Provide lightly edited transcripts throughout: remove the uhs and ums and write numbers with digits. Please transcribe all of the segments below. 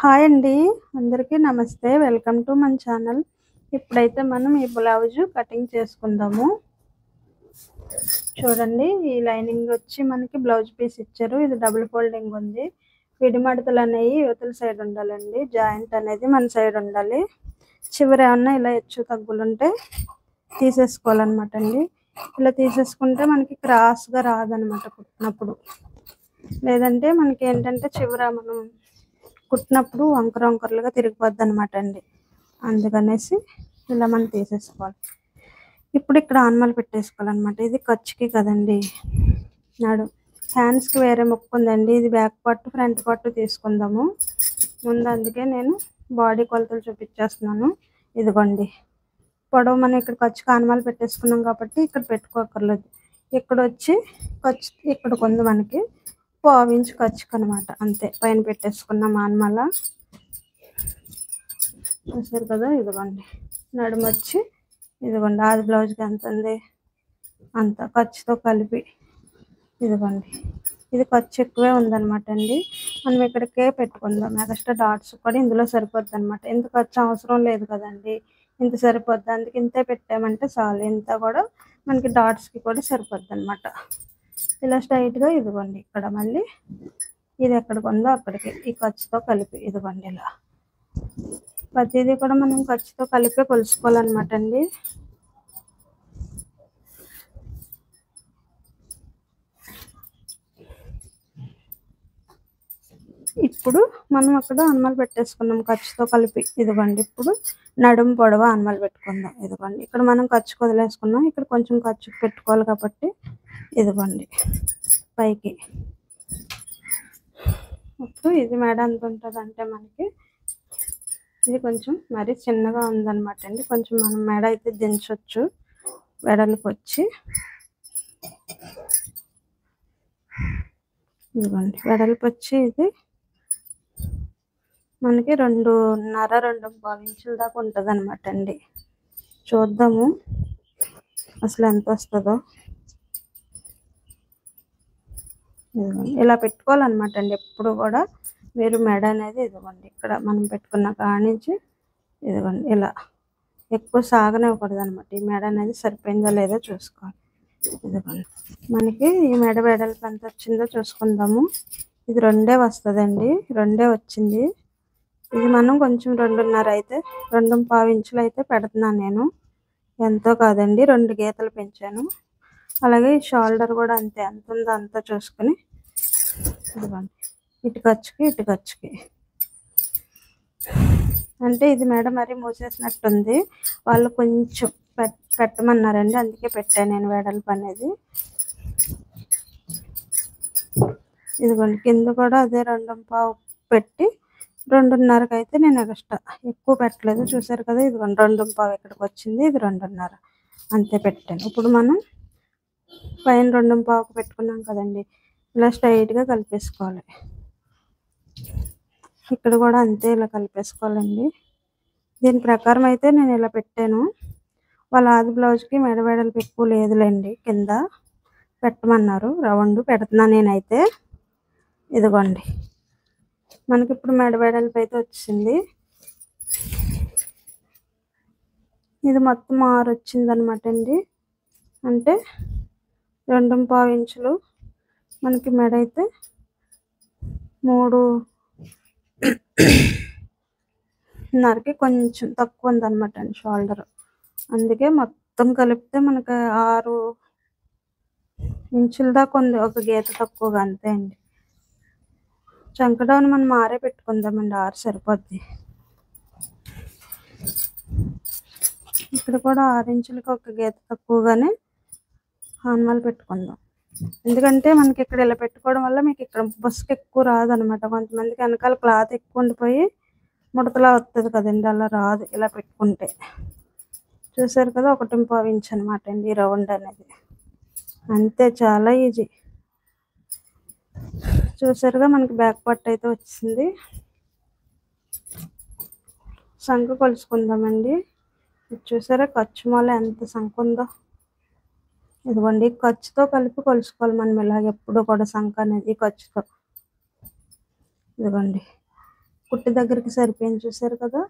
Hi అండి. అందరికీ నమస్తే. వెల్కమ్ టు మన ఛానల్. ఇప్పుడైతే మనం ఈ బ్లౌజు కటింగ్ చేసుకుందాము. చూడండి, ఈ లైనింగ్ వచ్చి మనకి బ్లౌజ్ పీస్ ఇచ్చారు. ఇది డబుల్ ఫోల్డింగ్ ఉంది. విడి మడతలు అనేవి యువతల సైడ్ ఉండాలండి. జాయింట్ అనేది మన సైడ్ ఉండాలి. చివర ఏమన్నా ఇలా హెచ్చు తగ్గులుంటే తీసేసుకోవాలన్నమాట అండి. ఇలా తీసేసుకుంటే మనకి క్రాస్గా రాదనమాట కుట్టినప్పుడు. లేదంటే మనకి ఏంటంటే చివర మనం కుట్టినప్పుడు వంకర వంకరలుగా తిరిగిపోద్ది అనమాట అండి. అందుకనేసి ఇలా మనం తీసేసుకోవాలి. ఇప్పుడు ఇక్కడ ఆన్మల్ పెట్టేసుకోవాలన్నమాట. ఇది ఖర్చుకి కదండి. హ్యాండ్స్కి వేరే ముక్కు ఉందండి. ఇది బ్యాక్ పార్ట్ ఫ్రంట్ పార్ట్ తీసుకుందాము ముందు. అందుకే నేను బాడీ కొలతలు చూపించేస్తున్నాను. ఇదిగోండి, పొడవు మనం ఇక్కడ ఖర్చుకి ఆన్మల్ పెట్టేసుకున్నాం కాబట్టి ఇక్కడ పెట్టుకోకర్లేదు. ఇక్కడ వచ్చి ఖర్చు ఇక్కడికి ఉంది మనకి 1/4 ఇంచ్ ఖర్చుకు అనమాట. అంతే, పైన పెట్టేసుకున్నాం ఆన్మల. చూసారు కదా, ఇదిగోండి నడుము వచ్చి ఇదిగోండి ఆది బ్లౌజ్కి ఎంత ఉంది అంత ఖర్చుతో కలిపి. ఇదిగోండి, ఇది ఖర్చు ఎక్కువే ఉందన్నమాట అండి. మనం ఇక్కడికే పెట్టుకుందాం. ఎక్స్ట్రా డాట్స్ కూడా ఇందులో సరిపోద్ది అనమాట. ఇంత ఖర్చు అవసరం లేదు కదండి, ఇంత సరిపోద్ది. అందుకే ఇంతే పెట్టామంటే చాలు. ఇంత కూడా మనకి డాట్స్కి కూడా సరిపోద్ది అనమాట. ఇలా స్ట్రైట్గా ఇదిగోండి ఇక్కడ మళ్ళీ ఇది ఎక్కడికి ఉందో అక్కడికి ఈ ఖర్చుతో కలిపి ఇదిగోండి ఇలా ప్రతిదీ కూడా మనం ఖర్చుతో కలిపి కొలుసుకోవాలన్నమాట అండి. ఇప్పుడు మనం అక్కడ ఆన్మల్ పెట్టేసుకున్నాం ఖర్చుతో కలిపి. ఇదిగోండి, ఇప్పుడు నడుము పొడవ ఆన్మల్ పెట్టుకుందాం. ఇదిగోండి, ఇక్కడ మనం ఖర్చుకు వదిలేసుకున్నాం. ఇక్కడ కొంచెం ఖర్చుకు పెట్టుకోవాలి కాబట్టి ఇదిగోండి పైకి. ఇప్పుడు ఇది మెడ ఎంత ఉంటుంది అంటే మనకి ఇది కొంచెం మరీ చిన్నగా ఉందన్నమాట అండి. కొంచెం మనం మెడ అయితే దించవచ్చు. వెడల్పు వచ్చి ఇదిగోండి వెడల్పు వచ్చి ఇది మనకి 2.5 ఇంచుల దాకా ఉంటుంది అనమాట అండి. చూద్దాము అసలు ఎంత వస్తుందో. ఇదిగోండి ఇలా పెట్టుకోవాలన్నమాట అండి. ఎప్పుడు కూడా మీరు మెడ అనేది ఇదిగోండి ఇక్కడ మనం పెట్టుకున్న కాడి నుంచి ఇదిగోండి ఇలా ఎక్కువ సాగనివ్వకూడదు అనమాట. ఈ మెడ అనేది సరిపోయిందో లేదో చూసుకోవాలి. ఇదిగోండి, మనకి ఈ మెడ వెడల్పు ఎంత వచ్చిందో చూసుకుందాము. ఇది 2 వస్తుందండి. 2 వచ్చింది. ఇది మనం కొంచెం 2.5 అయితే 2.25 ఇంచులు అయితే పెడుతున్నాను నేను. ఎంతో కాదండి, 2 గీతలు పెంచాను. అలాగే ఈ షోల్డర్ కూడా అంతే, ఎంత ఉందో అంతా చూసుకుని ఇదిగోండి ఇటు ఖర్చుకి అంటే ఇది మెడ మరీ మూసేసినట్టుంది. వాళ్ళు కొంచెం పెట్టమన్నారండి, అందుకే పెట్టాను నేను వెడల్పు అనేది. ఇదిగోండి, కింద కూడా అదే 2.25 పెట్టి 2.5కి అయితే నేను ఎక్స్ట్రా ఎక్కువ పెట్టలేదు. చూసారు కదా, ఇదిగోండి 2.25 ఇక్కడికి వచ్చింది. ఇది 2.5 అంతే పెట్టాను. ఇప్పుడు మనం పైన 2.25కి పెట్టుకున్నాం కదండి, ఇలా స్ట్రైట్గా కలిపేసుకోవాలి. ఇక్కడ కూడా అంతే ఇలా కలిపేసుకోవాలండి. దీని ప్రకారం అయితే నేను ఇలా పెట్టాను. వాళ్ళ ఆది బ్లౌజ్కి మెడ వెడల్పు ఎక్కువ లేదులేండి, కింద పెట్టమన్నారు. రౌండ్ పెడుతున్నాను నేనైతే. ఇదిగోండి, మనకి ఇప్పుడు మెడ వెడల్పు అయితే వచ్చింది. ఇది మొత్తం 6 వచ్చింది అనమాట అండి. అంటే 2.25 ఇంచులు మనకి మెడ అయితే 3.5కి కొంచెం తక్కువ ఉందన్నమాట అండి షోల్డర్. అందుకే మొత్తం కలిపితే మనకి 6 ఇంచుల దాకా ఉంది, ఒక గీత తక్కువగా. అంతే అండి. చంకడౌన్ మనం 6 పెట్టుకుందామండి, 6 సరిపోద్ది. ఇక్కడ కూడా 6 ఇంచులకి ఒక గీత తక్కువగానే ఆన్మల్ పెట్టుకుందాం. ఎందుకంటే మనకి ఇక్కడ ఇలా పెట్టుకోవడం వల్ల మీకు ఇక్కడ బస్కి ఎక్కువ రాదనమాట. కొంతమందికి వెనకాల క్లాత్ ఎక్కువ ఉండిపోయి ముడతలా వస్తుంది కదండి, అలా రాదు ఇలా పెట్టుకుంటే. చూసారు కదా, 1.25 ఇంచ్ అనమాట అండి రౌండ్ అనేది. అంతే, చాలా ఈజీ. చూసారుగా, మనకి బ్యాక్ పార్ట్ అయితే వచ్చింది. సంఖ కొలుసుకుందామండి. చూసారా ఖర్చు మూల ఎంత సంఖ ఉందో. ఇదిగోండి, ఖర్చుతో కలిపి కొలుసుకోవాలి మనం ఇలాగ ఎప్పుడు కూడా సంఖ అనేది ఖర్చుతో. ఇదిగోండి కుట్టి దగ్గరికి సరిపోయింది, చూసారు కదా.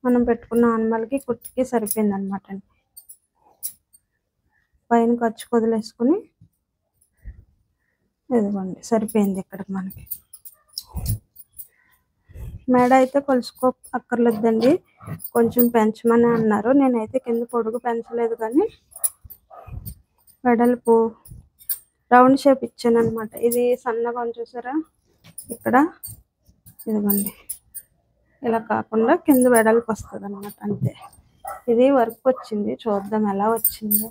మనం పెట్టుకున్న ఆనమాలకి కుట్టికి సరిపోయింది అనమాట అండి. పైన ఖర్చు వదిలేసుకుని ఇదిగోండి సరిపోయింది ఇక్కడికి మనకి. మేడ అయితే కొలుసుకో అక్కర్లేదండి, కొంచెం పెంచమని అన్నారు. నేనైతే కింద పొడుగు పెంచలేదు, కానీ వెడల్పు రౌండ్ షేప్ ఇచ్చాను అనమాట. ఇది సన్నగా చూసారా ఇక్కడ, ఇదిగోండి ఇలా కాకుండా కింద వెడల్పు వస్తుంది అనమాట, అంతే. ఇది వర్క్ వచ్చింది, చూద్దాం ఎలా వచ్చిందో.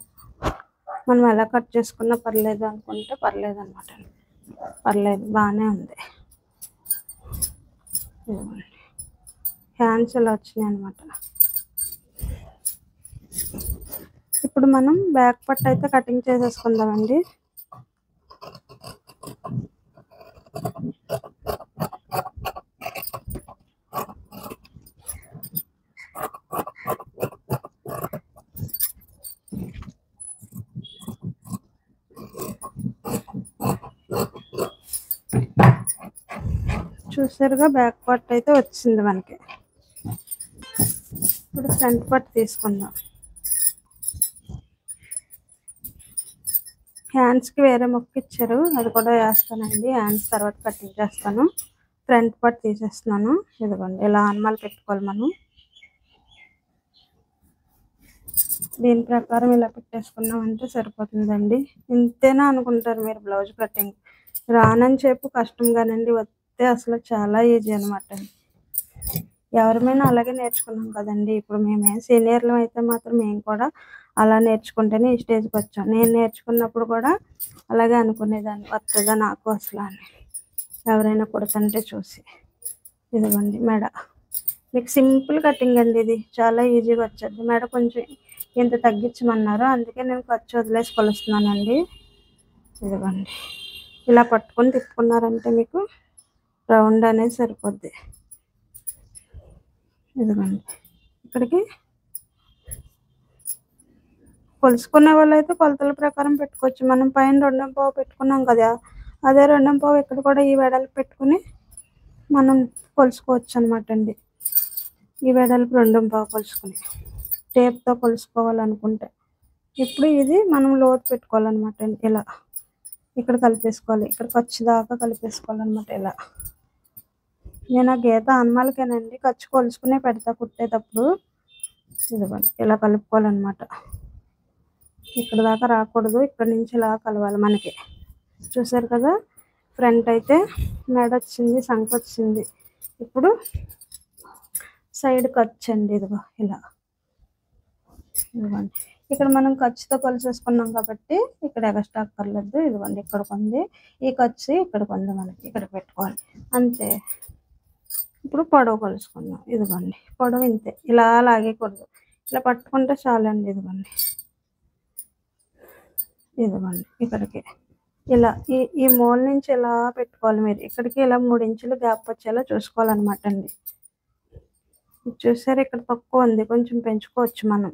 మనం ఎలా కట్ చేసుకున్నా పర్లేదు అనుకుంటే పర్లేదు అనమాట. పర్లేదు, బాగానే ఉంది. హ్యాండ్స్ ఇలా వచ్చినాయి అనమాట. ఇప్పుడు మనం బ్యాక్ పట్టు అయితే కటింగ్ చేసేసుకుందామండి. చూసారుగా బ్యాక్ పార్ట్ అయితే వచ్చింది మనకి. ఇప్పుడు ఫ్రంట్ పార్ట్ తీసుకుందాం. హ్యాండ్స్కి వేరే మొక్క ఇచ్చారు, అది కూడా వేస్తానండి. హ్యాండ్స్ తర్వాత కటింగ్ చేస్తాను. ఫ్రంట్ పార్ట్ తీసేస్తున్నాను. ఇదిగోండి ఇలా ఆనమాలు పెట్టుకోవాలి మనం. దీని ప్రకారం ఇలా పెట్టేసుకున్నామంటే సరిపోతుందండి. ఇంతేనా అనుకుంటారు మీరు బ్లౌజ్ కటింగ్. రానని చెప్పు కష్టంగానండి, వస్తే అసలు చాలా ఈజీ అనమాట. ఎవరిమైనా అలాగే నేర్చుకున్నాం కదండి. ఇప్పుడు మేమే సీనియర్లు అయితే మాత్రం మేము కూడా అలా నేర్చుకుంటేనే ఈ స్టేజ్కి వచ్చాం. నేను నేర్చుకున్నప్పుడు కూడా అలాగే అనుకునేదాన్ని, వస్తుందా నాకు అసలు అని, ఎవరైనా కుడుతుంటే చూసి. ఇదిగోండి మెడ, మీకు సింపుల్ కటింగ్ అండి, ఇది చాలా ఈజీగా వచ్చేది. మెడ కొంచెం ఇంత తగ్గించమన్నారు, అందుకే నేను ఖర్చు వదిలేసి కొలుస్తున్నానండి. ఇదిగోండి ఇలా పట్టుకొని తిప్పుకున్నారంటే మీకు రౌండ్ అనేది సరిపోద్ది. ఇదిగోండి ఇక్కడికి కొలుసుకునే వాళ్ళు అయితే కొలతల ప్రకారం పెట్టుకోవచ్చు. మనం పైన 2.5 పెట్టుకున్నాం కదా, అదే 2.5 ఇక్కడ కూడా ఈ వెడల్పు పెట్టుకుని మనం కొలుసుకోవచ్చు అనమాట అండి. ఈ వెడల్పు 2.5 కొలుసుకుని టేప్తో కొలుసుకోవాలనుకుంటే. ఇప్పుడు ఇది మనం లోతు పెట్టుకోవాలన్నమాట అండి. ఇలా ఇక్కడ కలిపేసుకోవాలి, ఇక్కడికి వచ్చేదాకా కలిపేసుకోవాలన్నమాట. ఇలా నేను ఆ గీత ఆనమాలకేనండి, ఖర్చు కొలుసుకునే పెడతా కుట్టేటప్పుడు. ఇదిగోండి ఇలా కలుపుకోవాలన్నమాట. ఇక్కడ దాకా రాకూడదు, ఇక్కడ నుంచి ఇలా కలవాలి మనకి. చూసారు కదా, ఫ్రంట్ అయితే మెడ వచ్చింది, సంఖ వచ్చింది. ఇప్పుడు సైడ్ ఖర్చు అండి, ఇదిగో ఇలా. ఇదిగోండి ఇక్కడ మనం ఖర్చుతో కొలిసేసుకున్నాం కాబట్టి ఇక్కడ ఎక్స్ట్రా అక్కర్లేదు. ఇదిగోండి ఇక్కడ కొంది, ఈ ఖర్చు ఇక్కడ కొంది మనకి, ఇక్కడ పెట్టుకోవాలి అంతే. ఇప్పుడు పొడవు కొలుసుకుందాం. ఇదిగోండి పొడవు ఇంతే, ఇలా లాగేకూడదు, ఇలా పట్టుకుంటే చాలండి. ఇదిగోండి ఇదిగోండి ఇక్కడికి ఇలా ఈ మూల నుంచి ఇలా పెట్టుకోవాలి మీరు. ఇక్కడికి ఇలా 3 ఇంచులు గ్యాప్ వచ్చేలా చూసుకోవాలన్నమాట అండి. చూసారు ఇక్కడ తక్కువ ఉంది, కొంచెం పెంచుకోవచ్చు మనం.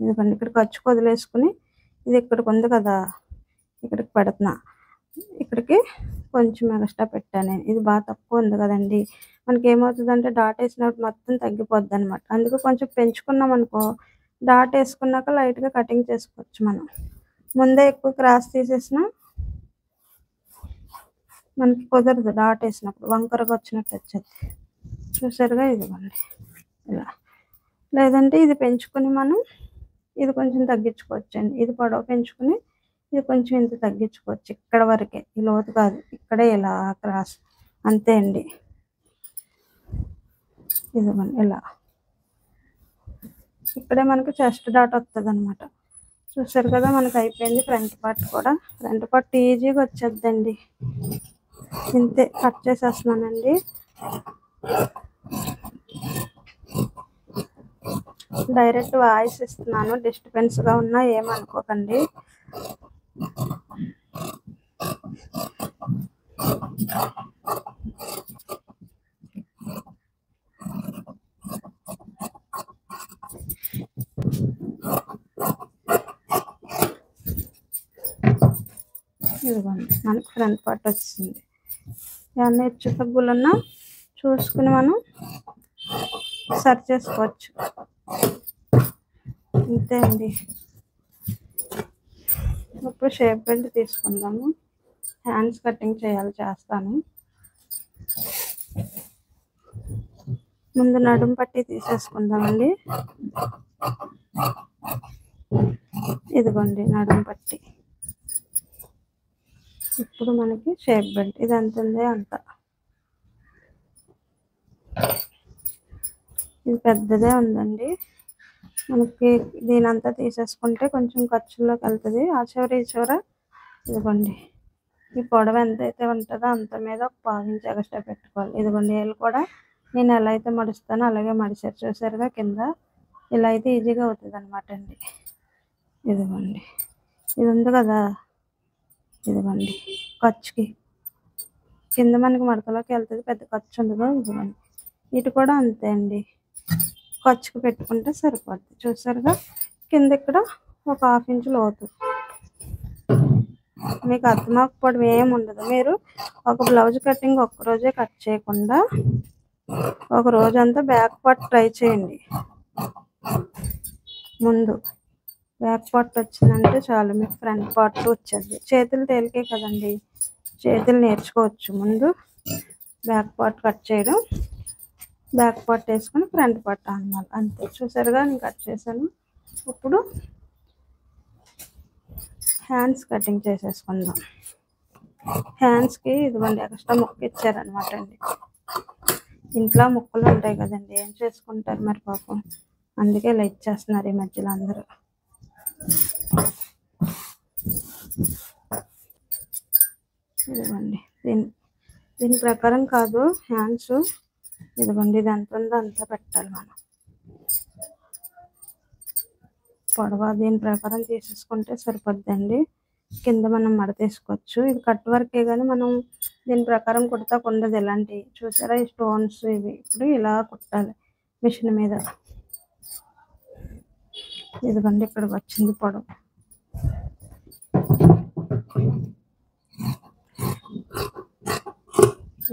ఇదిగోండి ఇక్కడ ఖర్చు వదిలేసుకుని ఇది ఇక్కడికి ఉంది కదా, ఇక్కడికి పెడుతున్నా. ఇక్కడికి కొంచెం ఎక్స్ట్రా పెట్టాను నేను, ఇది బాగా తక్కువ ఉంది కదండి. మనకి ఏమవుతుందంటే డాట్ వేసినప్పుడు మొత్తం తగ్గిపోద్ది అనమాట. అందుకు కొంచెం పెంచుకున్నాం అనుకో, డాట్ వేసుకున్నాక లైట్గా కటింగ్ చేసుకోవచ్చు మనం. ముందే ఎక్కువ క్రాస్ తీసేసిన మనకి కుదరదు, డాట్ వేసినప్పుడు వంకరగా వచ్చినట్టు వచ్చేది. చూసారుగా, ఇదిగోండి ఇలా. లేదంటే ఇది పెంచుకుని మనం ఇది కొంచెం తగ్గించుకోవచ్చు అండి. ఇది పొడవు పెంచుకుని ఇది కొంచెం ఇంత తగ్గించుకోవచ్చు, ఇక్కడ వరకే, ఈ లోతు కాదు, ఇక్కడే ఇలా క్రాస్, అంతే అండి. ఇదిగోండి ఇలా, ఇక్కడే మనకు చెస్ట్ డాట్ వస్తుంది అనమాట. చూసారు కదా, మనకు అయిపోయింది ఫ్రంట్ పార్ట్ కూడా. ఫ్రంట్ పార్ట్ ఈజీగా వచ్చేద్దండి, ఇంతే. కట్ చేసేస్తున్నానండి. డైరెక్ట్ వాయిస్ ఇస్తున్నాను, డిస్టర్బెన్స్గా ఉన్నా ఏమనుకోకండి. ఇదిగోండి మనకి ఫ్రంట్ పార్ట్ వచ్చింది. ఏమన్నా హెచ్చు తగ్గులున్నా చూసుకుని మనం సర్చ్ చేసుకోవచ్చు. అంతే అండి. ఇప్పుడు షేప్ బెల్ట్ తీసుకుందాము. హ్యాండ్స్ కటింగ్ చేస్తాను. ముందు నడుము పట్టి తీసేసుకుందామండి. ఇదిగోండి నడుము పట్టి. ఇప్పుడు మనకి షేప్ బెల్ట్ ఇది ఎంత ఉంది అంత. ఇది పెద్దదే ఉందండి. మనకి దీనంతా తీసేసుకుంటే కొంచెం ఖర్చుల్లోకి వెళ్తుంది. ఆ చివర ఈ చివర ఇదిగోండి ఈ పొడవు ఎంతైతే ఉంటుందో అంత మీద ఒక 1/2 ఇంచ్ ఎక్స్ట్రా పెట్టుకోవాలి. ఇదిగోండి ఏళ్ళు కూడా నేను ఎలా అయితే మడుస్తానో అలాగే మడిచారు. చూసారుగా కింద ఇలా అయితే ఈజీగా అవుతుంది అనమాట అండి. ఇదిగోండి ఇది ఉంది కదా, ఇదిగోండి ఖర్చుకి కింద మనకి మడతలోకి వెళ్తుంది, పెద్ద ఖర్చు ఉండదు. ఇదిగోండి ఇటు కూడా అంతే అండి, ఖర్చుకు పెట్టుకుంటే సరిపోద్ది. చూసారుగా కింద ఇక్కడ ఒక 1/2 ఇంచ్ లోతు. మీకు అర్థమవకపోవడం ఏమి ఉండదు. మీరు ఒక బ్లౌజ్ కటింగ్ ఒక్కరోజే కట్ చేయకుండా ఒక రోజంతా బ్యాక్ పార్ట్ ట్రై చేయండి. ముందు బ్యాక్ పార్ట్ వచ్చిందంటే చాలు, మీకు ఫ్రంట్ పార్ట్ వచ్చేది. చేతులు తేలికే కదండి, చేతులు నేర్చుకోవచ్చు. ముందు బ్యాక్ పార్ట్ కట్ చేయడం, బ్యాక్ పార్ట్ వేసుకొని ఫ్రంట్ పార్ట్ అన్నమాట. అంతే. చూసారుగా నేను కట్ చేశాను. ఇప్పుడు హ్యాండ్స్ కటింగ్ చేసేసుకుందాం. హ్యాండ్స్కి ఇదిగోండి ఎక్స్ట్రా ముక్క ఇచ్చారనమాట అండి. ఇంట్లో ముక్కలు ఉంటాయి కదండి, ఏం చేసుకుంటారు మరి పాపం, అందుకే ఇలా ఇచ్చేస్తున్నారు ఈ మధ్యలో అందరూ. ఇదిగోండి దీని ప్రకారం కాదు హ్యాండ్స్. ఇదిగోండి ఇది ఎంత ఉందో అంతా పెట్టాలి మనం. పొడవ దీని ప్రకారం తీసేసుకుంటే సరిపోద్దండి. కింద మనం మడతేసుకోవచ్చు. ఇది కట్ వర్కే కానీ మనం దీని ప్రకారం కుడతాకు ఉండదు. ఇలాంటివి చూసారా, ఈ స్టోన్స్ ఇవి ఇప్పుడు ఇలా కుట్టాలి మిషన్ మీద. ఇదిగోండి ఇక్కడికి వచ్చింది పొడవు.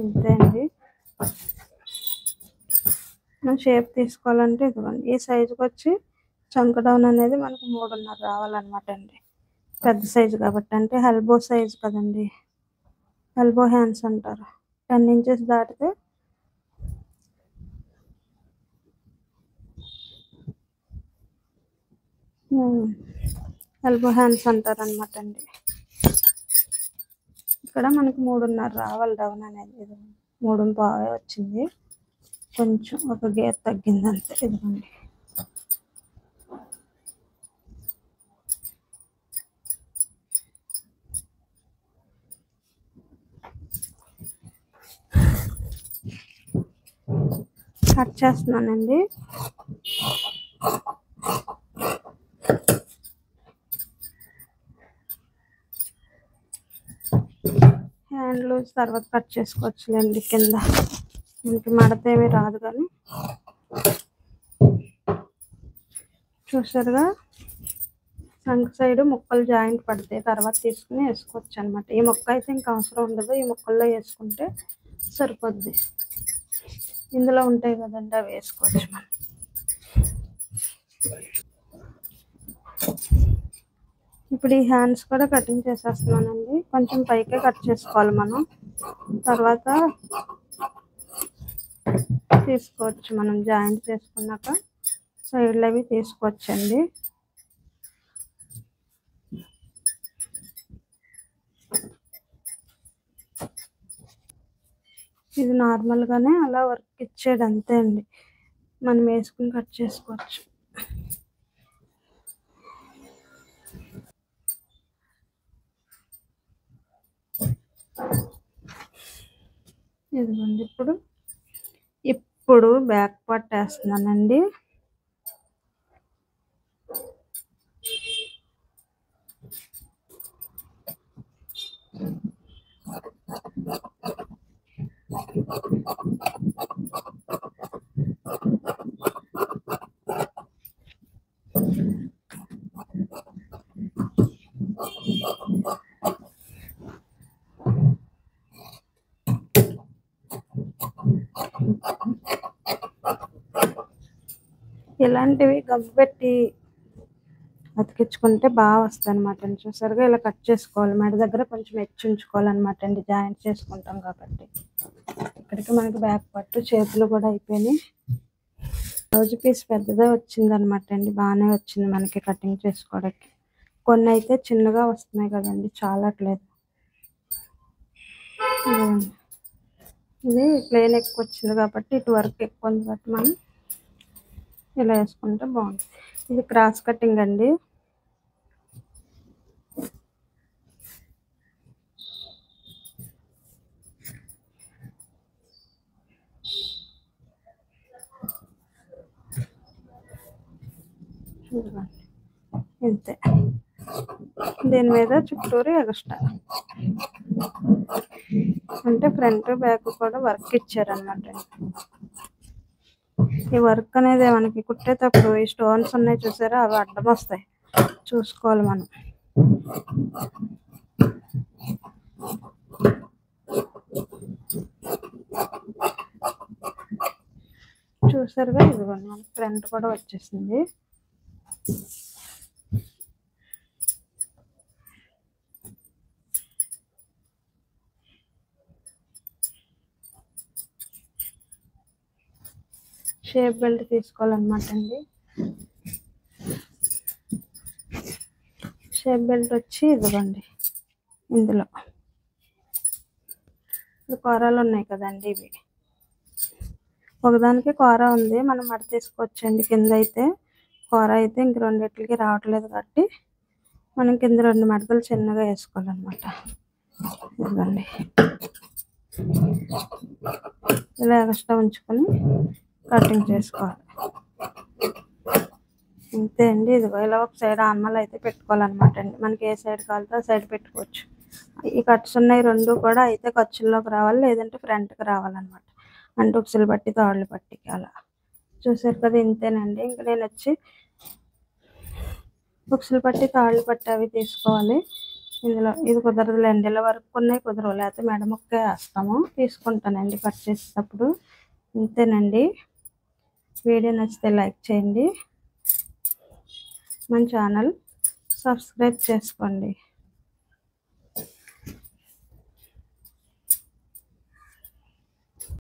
ఇంతే అండి. మనం షేప్ తీసుకోవాలంటే ఇదిగోండి ఈ సైజుకి వచ్చి చంక డౌన్ అనేది మనకు 3.5 రావాలన్నమాట అండి. పెద్ద సైజు కాబట్టి, అంటే ఎల్బో సైజు కదండి, ఎల్బో హ్యాండ్స్ అంటారు. 10 ఇంచెస్ దాటితే ఎల్బో హ్యాండ్స్ అంటారు అనమాట అండి. ఇక్కడ మనకి 3.5 రావాలి డౌన్ అనేది. ఇది 3.5 వచ్చింది, కొంచెం ఒక గేర్ తగ్గింది అంతే. ఇదిగోండి కట్ చేస్తున్నానండి. హ్యాండ్ లూజ్ తర్వాత కట్ చేసుకోవచ్చులేండి. కింద మనకి మడత ఏమీ రాదు కానీ. చూసారుగా ఫ్రంట్ సైడ్ ముక్కలు జాయింట్ పడతాయి, తర్వాత తీసుకుని వేసుకోవచ్చు అనమాట. ఈ ముక్క అయితే ఇంకా అవసరం ఉండదు, ఈ ముక్కల్లో వేసుకుంటే సరిపోద్ది. ఇందులో ఉంటాయి కదండి, అవి వేసుకోవచ్చు మనం. ఇప్పుడు ఈ హ్యాండ్స్ కూడా కటింగ్ చేసేస్తున్నానండి. కొంచెం పైకే కట్ చేసుకోవాలి మనం, తర్వాత తీసుకోవచ్చు. మనం జాయింట్ చేసుకున్నాక సైడ్లు అవి తీసుకోవచ్చండి. ఇది నార్మల్గానే అలా వర్క్ ఇచ్చాడు అంతే అండి, మనం వేసుకుని కట్ చేసుకోవచ్చు. ఇదిగోండి ఇప్పుడు బ్యాక్ పార్ట్ వేస్తున్నానండి. ఇలాంటివి గమ్ము పెట్టి అతికించుకుంటే బాగా వస్తాయి అనమాట అండి. చూసారుగా ఇలా కట్ చేసుకోవాలి. మెడ దగ్గర కొంచెం ఉంచుకోవాలన్నమాట అండి, జాయింట్ చేసుకుంటాం కాబట్టి. ఇక్కడికి మనకి బ్యాక్ పట్టు చేతులు కూడా అయిపోయినాయి. బ్లౌజ్ పీస్ పెద్దదే వచ్చింది అనమాట అండి, బాగానే వచ్చింది మనకి కటింగ్ చేసుకోవడానికి. కొన్ని అయితే చిన్నగా వస్తున్నాయి కదండి, చాలట్లేదు. ఇది ప్లేన్ ఎక్కువ వచ్చింది కాబట్టి ఇటు వరకు ఎక్కువ ఉంది కాబట్టి మనం ఇలా వేసుకుంటే బాగుంటుంది. ఇది క్రాస్ కటింగ్ అండి. ఇంతే, దీని మీద చుట్టూరు ఎగస్ట్రా అంటే ఫ్రంట్ బ్యాక్ కూడా వర్క్ ఇచ్చారనమాట. ఈ వర్క్ అనేది మనకి కుట్టేటప్పుడు ఈ స్టోన్స్ ఉన్నాయి చూసారా, అవి అడ్డం వస్తాయి, చూసుకోవాలి మనం. చూసారుగా, ఇదిగోండి మనకి ఫ్రంట్ కూడా వచ్చేసింది. షేప్ బెల్ట్ తీసుకోవాలన్నమాట అండి. షేప్ బెల్ట్ వచ్చి ఇదిగోండి, ఇందులో కూరలు ఉన్నాయి కదండి, ఇవి ఒకదానికి కూర ఉంది, మనం మడ తీసుకోవచ్చండి. కింద అయితే కూర అయితే ఇంక రెండిట్లకి రావట్లేదు కాబట్టి మనం కింద 2 మడతలు చిన్నగా వేసుకోవాలన్నమాట. ఇదిగోండి ఇలా ఎక్స్ట్రా ఉంచుకొని కటింగ్ చేసుకోవాలి. ఇంతే అండి. ఇదిగో ఇలా ఒక సైడ్ ఆర్మల్ అయితే పెట్టుకోవాలన్నమాట అండి. మనకి ఏ సైడ్ కావాలితే ఆ సైడ్ పెట్టుకోవచ్చు. ఈ కట్స్ ఉన్నాయి 2 కూడా అయితే ఖర్చుల్లోకి రావాలి, లేదంటే ఫ్రంట్కి రావాలన్నమాట. అంటే ఉక్సులు పట్టి తాళ్ళు పట్టికి అలా. చూసారు కదా, ఇంతేనండి. ఇంకా నేను వచ్చి ఉక్సులు పట్టి తాళ్ళు పట్టి అవి తీసుకోవాలి. ఇందులో ఇది కుదరదులేండి, ఇలా వరకు ఉన్నాయి కుదరవు, లేకపోతే మెడ ముక్క వేస్తాము, తీసుకుంటానండి కట్ చేసేటప్పుడు. ఇంతేనండి. వీడియో నచ్చితే లైక్ చేయండి, మన ఛానల్ సబ్స్క్రైబ్ చేసుకోండి.